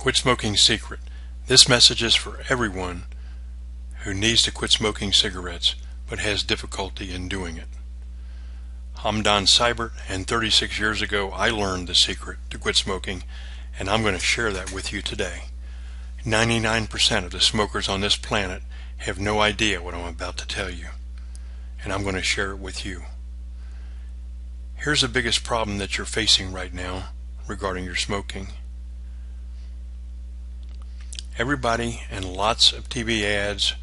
Quit Smoking Secret. This message is for everyone who needs to quit smoking cigarettes but has difficulty in doing it. I'm Don Seibert, and 36 years ago I learned the secret to quit smoking, and I'm going to share that with you today. 99% of the smokers on this planet have no idea what I'm about to tell you, and I'm going to share it with you. Here's the biggest problem that you're facing right now regarding your smoking. Everybody and lots of TV ads,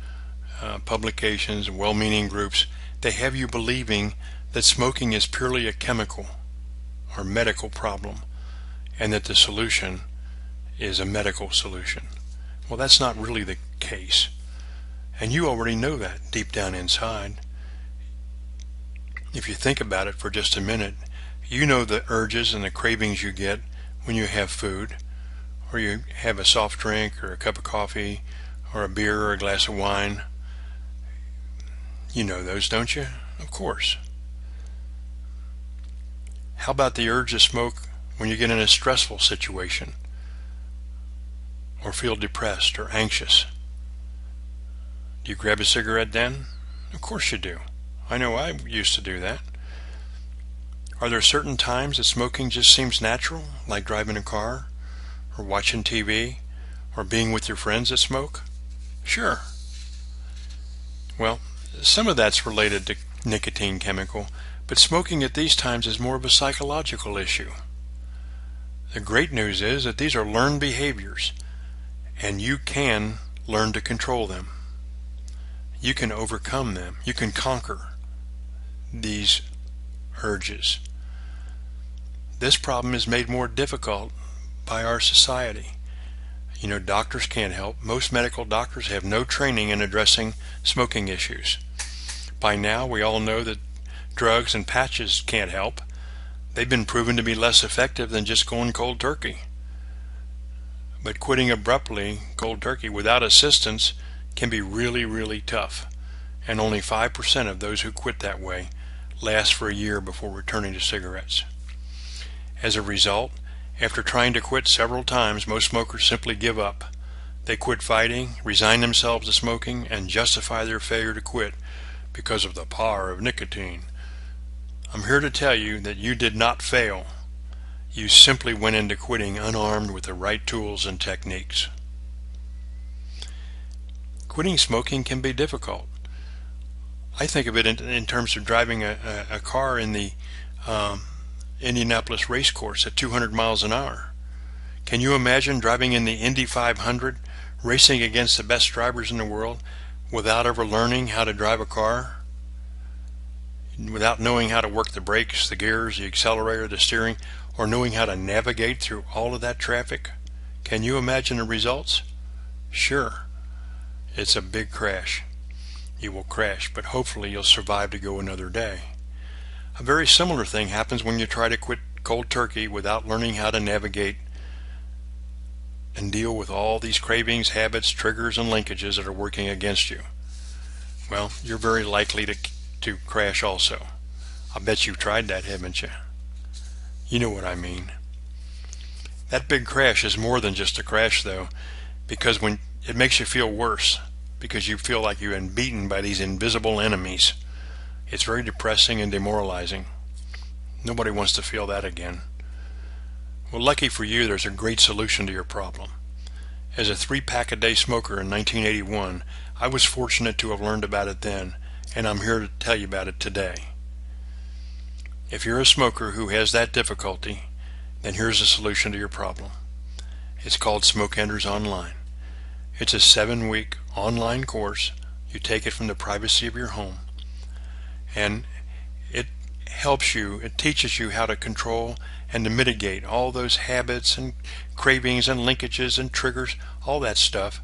publications, well-meaning groups, they have you believing that smoking is purely a chemical or medical problem and that the solution is a medical solution. Well, that's not really the case, and you already know that deep down inside. If you think about it for just a minute, you know the urges and the cravings you get when you have food, or you have a soft drink or a cup of coffee or a beer or a glass of wine. You know those, don't you? Of course. How about the urge to smoke when you get in a stressful situation or feel depressed or anxious? Do you grab a cigarette then? Of course you do. I know I used to do that. Are there certain times that smoking just seems natural, like driving a car or watching TV or being with your friends that smoke? Sure. Well, some of that's related to nicotine chemical, but smoking at these times is more of a psychological issue. The great news is that these are learned behaviors, and you can learn to control them. You can overcome them. You can conquer these urges. This problem is made more difficult by our society. You know, doctors can't help. Most medical doctors have no training in addressing smoking issues. By now, we all know that drugs and patches can't help. They've been proven to be less effective than just going cold turkey. But quitting abruptly, cold turkey, without assistance can be really, really tough. And only 5% of those who quit that way last for a year before returning to cigarettes. As a result, after trying to quit several times, most smokers simply give up. They quit fighting, resign themselves to smoking, and justify their failure to quit because of the power of nicotine. I'm here to tell you that you did not fail. You simply went into quitting unarmed with the right tools and techniques. Quitting smoking can be difficult. I think of it in terms of driving a car in the Indianapolis race course at 200 miles an hour. Can you imagine driving in the Indy 500, racing against the best drivers in the world without ever learning how to drive a car? Without knowing how to work the brakes, the gears, the accelerator, the steering, or knowing how to navigate through all of that traffic? Can you imagine the results? Sure. It's a big crash. You will crash, but hopefully you'll survive to go another day. A very similar thing happens when you try to quit cold turkey without learning how to navigate and deal with all these cravings, habits, triggers, and linkages that are working against you. Well, you're very likely to crash also. I bet you've tried that, haven't you? You know what I mean. That big crash is more than just a crash, though, because when it makes you feel worse, because you feel like you've been beaten by these invisible enemies. It's very depressing and demoralizing. Nobody wants to feel that again. Well, lucky for you, there's a great solution to your problem. As a 3-pack-a-day smoker in 1981, I was fortunate to have learned about it then, and I'm here to tell you about it today. If you're a smoker who has that difficulty, then here's a solution to your problem. It's called Smoke Enders Online. It's a 7-week online course. You take it from the privacy of your home, and it helps you, it teaches you how to control and to mitigate all those habits and cravings and linkages and triggers, all that stuff,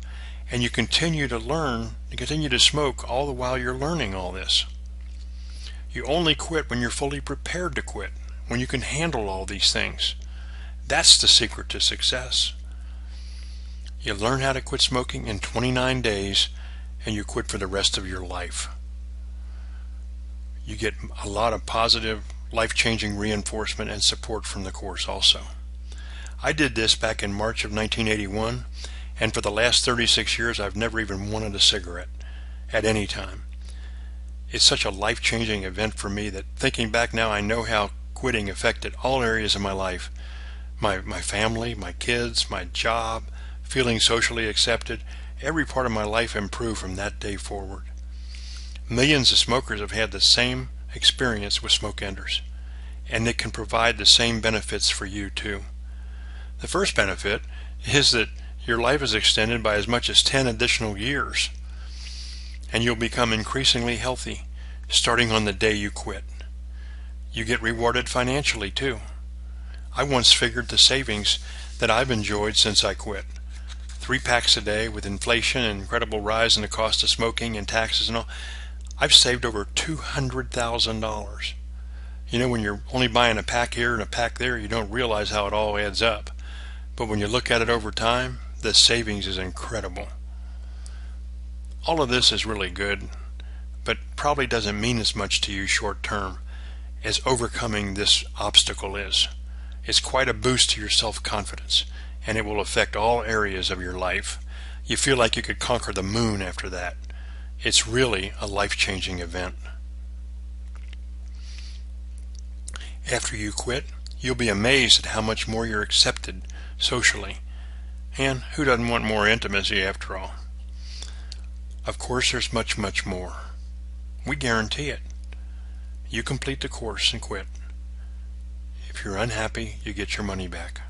and you continue to learn, you continue to smoke all the while you're learning all this. You only quit when you're fully prepared to quit, when you can handle all these things. That's the secret to success. You learn how to quit smoking in 29 days, and you quit for the rest of your life. You get a lot of positive, life-changing reinforcement and support from the course also. I did this back in March of 1981, and for the last 36 years I've never even wanted a cigarette at any time. It's such a life-changing event for me that thinking back now, I know how quitting affected all areas of my life. My family, my kids, my job, feeling socially accepted. Every part of my life improved from that day forward. Millions of smokers have had the same experience with smoke enders, and it can provide the same benefits for you too. The first benefit is that your life is extended by as much as 10 additional years, and you'll become increasingly healthy starting on the day you quit. You get rewarded financially too. I once figured the savings that I've enjoyed since I quit. 3 packs a day with inflation and incredible rise in the cost of smoking and taxes and all. I've saved over $200,000. You know, when you're only buying a pack here and a pack there, you don't realize how it all adds up. But when you look at it over time, the savings is incredible. All of this is really good, but probably doesn't mean as much to you short term as overcoming this obstacle is. It's quite a boost to your self-confidence, and it will affect all areas of your life. You feel like you could conquer the moon after that. It's really a life-changing event. After you quit, you'll be amazed at how much more you're accepted socially. And who doesn't want more intimacy after all? Of course, there's much, much more. We guarantee it. You complete the course and quit. If you're unhappy, you get your money back.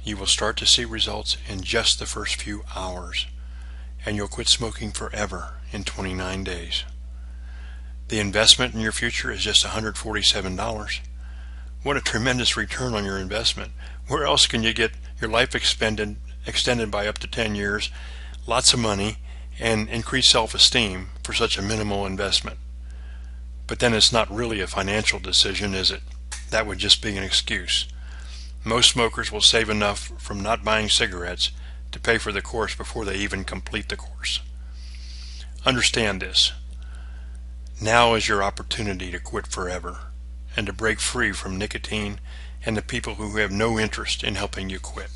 You will start to see results in just the first few hours, and you'll quit smoking forever in 29 days. The investment in your future is just $147. What a tremendous return on your investment. Where else can you get your life extended by up to 10 years, lots of money, and increased self-esteem for such a minimal investment? But then it's not really a financial decision, is it? That would just be an excuse. Most smokers will save enough from not buying cigarettes to pay for the course before they even complete the course. Understand this. Now is your opportunity to quit forever and to break free from nicotine and the people who have no interest in helping you quit.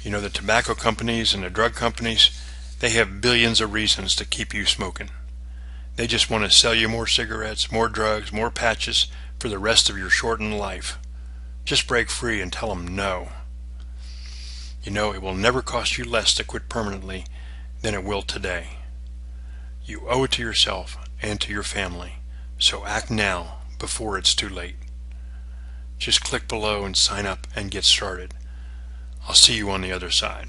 You know, the tobacco companies and the drug companies, they have billions of reasons to keep you smoking. They just want to sell you more cigarettes, more drugs, more patches for the rest of your shortened life. Just break free and tell them no. You know, it will never cost you less to quit permanently than it will today. You owe it to yourself and to your family, so act now before it's too late. Just click below and sign up and get started. I'll see you on the other side.